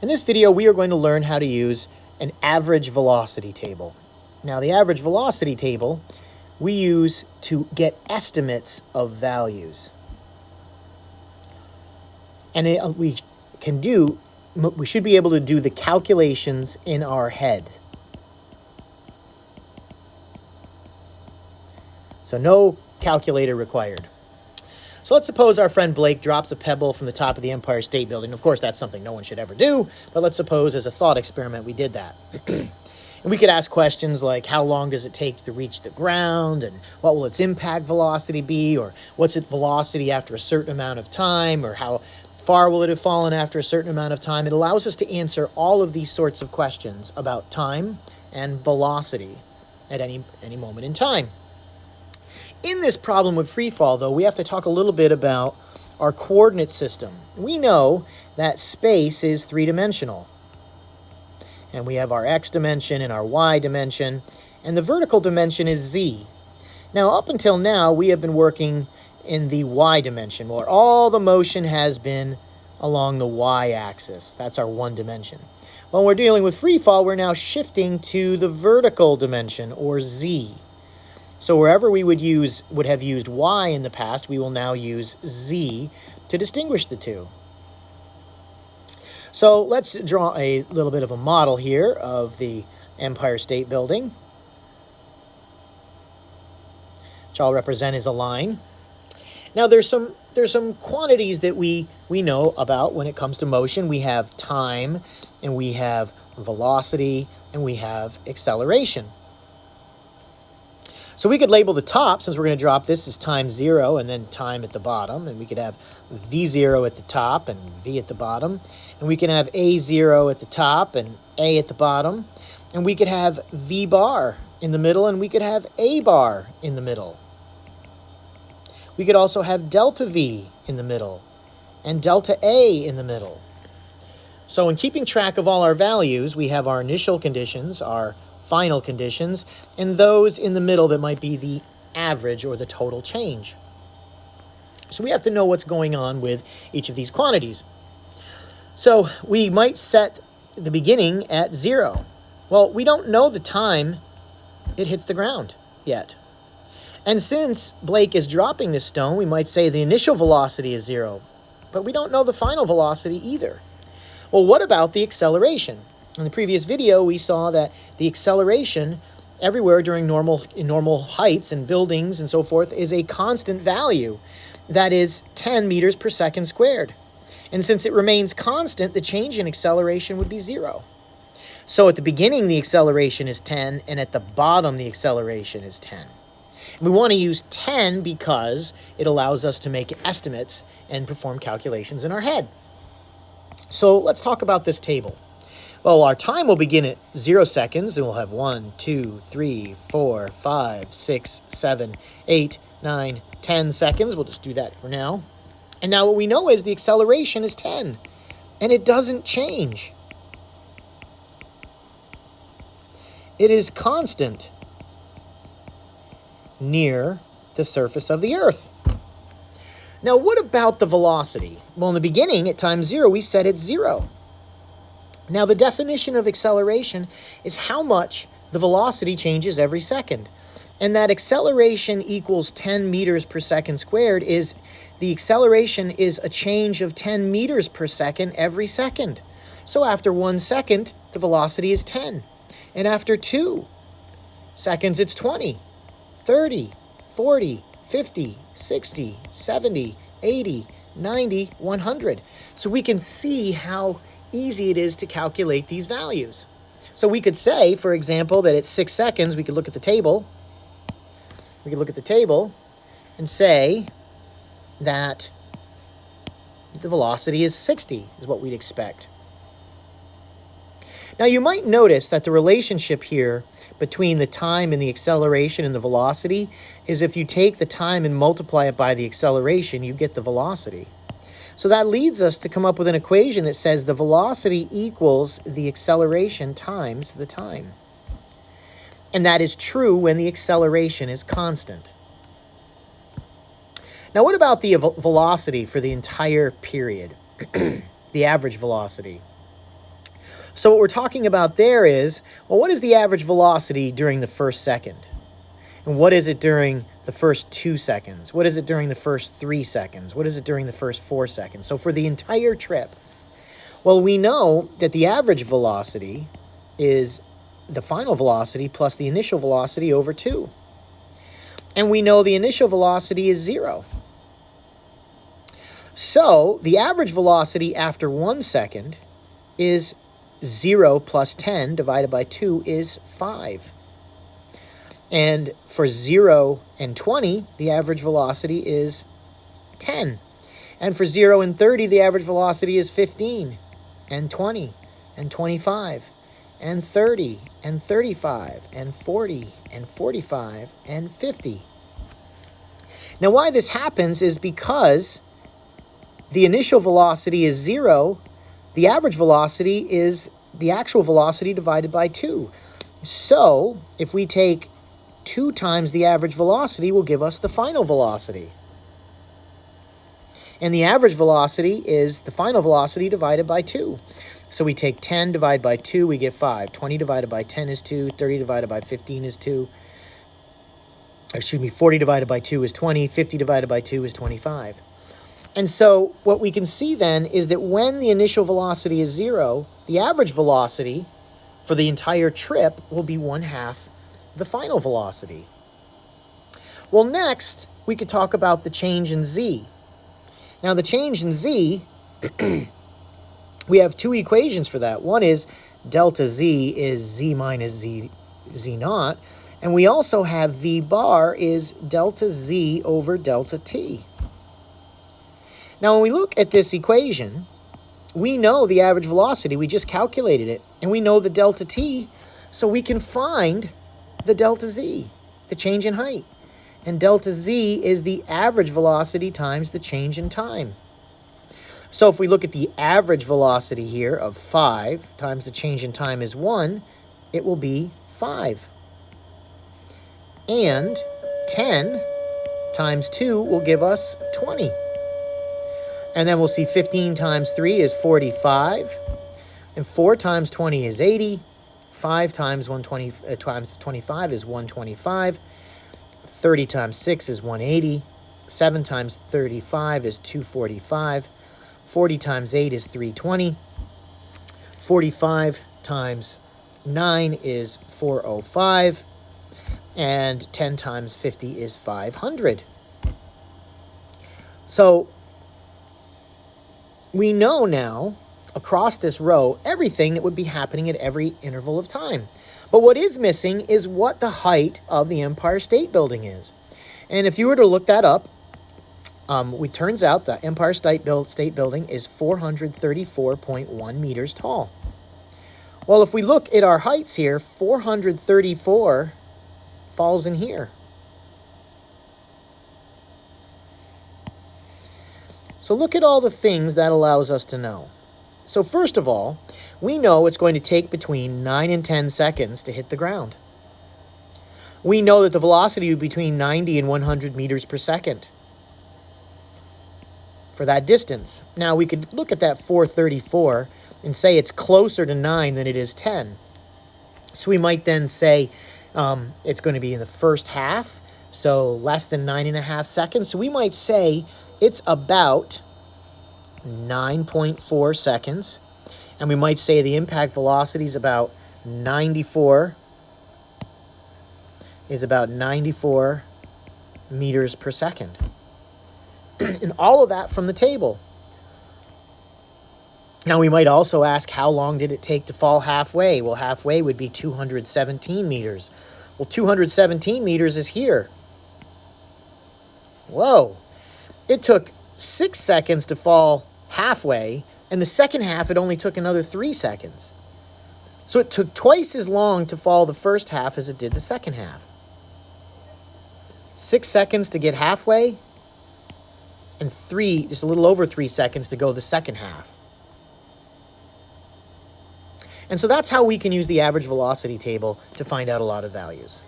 In this video, we are going to learn how to use an average velocity table. Now, the average velocity table we use to get estimates of values. And we should be able to do the calculations in our head. So no calculator required. So let's suppose our friend Blake drops a pebble from the top of the Empire State Building. Of course, that's something no one should ever do, but let's suppose as a thought experiment we did that. And we could ask questions like, how long does it take to reach the ground? And what will its impact velocity be? Or what's its velocity after a certain amount of time? Or how far will it have fallen after a certain amount of time? It allows us to answer all of these sorts of questions about time and velocity at any moment in time. In this problem with free fall, though, we have to talk a little bit about our coordinate system. We know that space is three-dimensional. And we have our x dimension and our y dimension, and the vertical dimension is z. Now, up until now, we have been working in the y dimension, where all the motion has been along the y-axis. That's our one dimension. When we're dealing with free fall, we're now shifting to the vertical dimension, or z. So wherever we would have used y in the past, we will now use z to distinguish the two. So let's draw a little bit of a model here of the Empire State Building, which I'll represent as a line. Now there's some quantities that we know about when it comes to motion. We have time, and we have velocity, and we have acceleration. So we could label the top, since we're going to drop this, as time 0 and then time at the bottom. And we could have V0 at the top and V at the bottom. And we can have A0 at the top and A at the bottom. And we could have V bar in the middle, and we could have A bar in the middle. We could also have delta V in the middle and delta A in the middle. So in keeping track of all our values, we have our initial conditions, our final conditions, and those in the middle that might be the average or the total change. So we have to know what's going on with each of these quantities. So we might set the beginning at 0. Well, we don't know the time it hits the ground yet. And since Blake is dropping this stone, we might say the initial velocity is 0, but we don't know the final velocity either. Well, what about the acceleration? In the previous video, we saw that the acceleration everywhere in normal heights and buildings and so forth is a constant value. That is 10 meters per second squared. And since it remains constant, the change in acceleration would be 0. So at the beginning, the acceleration is 10, and at the bottom, the acceleration is 10. And we want to use 10 because it allows us to make estimates and perform calculations in our head. So let's talk about this table. Well, our time will begin at 0 seconds, and we'll have 1, 2, 3, 4, 5, 6, 7, 8, 9, 10 seconds. We'll just do that for now. And now what we know is the acceleration is 10, and it doesn't change. It is constant near the surface of the Earth. Now, what about the velocity? Well, in the beginning, at time 0, we set it 0. Now, the definition of acceleration is how much the velocity changes every second. And that acceleration equals 10 meters per second squared is the acceleration is a change of 10 meters per second every second. So after 1 second, the velocity is 10. And after 2 seconds, it's 20, 30, 40, 50, 60, 70, 80, 90, 100. So we can see how easy it is to calculate these values. So we could say, for example, that at 6 seconds, we could look at the table. We could look at the table and say that the velocity is 60, is what we'd expect. Now, you might notice that the relationship here between the time and the acceleration and the velocity is if you take the time and multiply it by the acceleration, you get the velocity. So that leads us to come up with an equation that says the velocity equals the acceleration times the time. And that is true when the acceleration is constant. Now, what about the velocity for the entire period? The average velocity. So what we're talking about there is, well, what is the average velocity during the first second? And what is it during the first 2 seconds? What is it during the first 3 seconds? What is it during the first 4 seconds? So for the entire trip, well, we know that the average velocity is the final velocity plus the initial velocity over 2. And we know the initial velocity is 0. So the average velocity after 1 second is 0 plus 10 divided by 2 is 5. And for 0 and 20, the average velocity is 10. And for 0 and 30, the average velocity is 15, and 20, and 25, and 30, and 35, and 40, and 45, and 50. Now, why this happens is because the initial velocity is 0, the average velocity is the actual velocity divided by 2. So, if we take 2 times the average velocity will give us the final velocity. And the average velocity is the final velocity divided by 2. So we take 10 divided by 2, we get 5. 20 divided by 10 is 2. 30 divided by 15 is 2. 40 divided by 2 is 20. 50 divided by 2 is 25. And so what we can see then is that when the initial velocity is 0, the average velocity for the entire trip will be 1/2 the final velocity. Well, next, we could talk about the change in z. Now, the change in z, we have 2 equations for that. One is delta z is z minus z naught, and we also have v bar is delta z over delta t. Now, when we look at this equation, we know the average velocity. We just calculated it, and we know the delta t, so we can find the delta z, the change in height. And delta z is the average velocity times the change in time. So if we look at the average velocity here of 5 times the change in time is 1, it will be 5. And 10 times 2 will give us 20. And then we'll see 15 times 3 is 45. And 4 times 20 is 80. 5 times 25 is 125. 30 times 6 is 180. 7 times 35 is 245. 40 times 8 is 320. 45 times 9 is 405. And 10 times 50 is 500. So we know now, across this row, everything that would be happening at every interval of time. But what is missing is what the height of the Empire State Building is. And if you were to look that up, it turns out the Empire State Building is 434.1 meters tall. Well, if we look at our heights here, 434 falls in here. So look at all the things that allows us to know. So first of all, we know it's going to take between 9 and 10 seconds to hit the ground. We know that the velocity would be between 90 and 100 meters per second for that distance. Now, we could look at that 434 and say it's closer to 9 than it is 10. So we might then say it's going to be in the first half, so less than 9.5 seconds. So we might say it's about 9.4 seconds. And we might say the impact velocity is about 94 meters per second. And all of that from the table. Now, we might also ask, how long did it take to fall halfway? Well, halfway would be 217 meters. Well, 217 meters is here. Whoa. It took 6 seconds to fall halfway, and the second half, it only took another 3 seconds. So it took twice as long to fall the first half as it did the second half. 6 seconds to get halfway, and just a little over 3 seconds to go the second half. And so that's how we can use the average velocity table to find out a lot of values.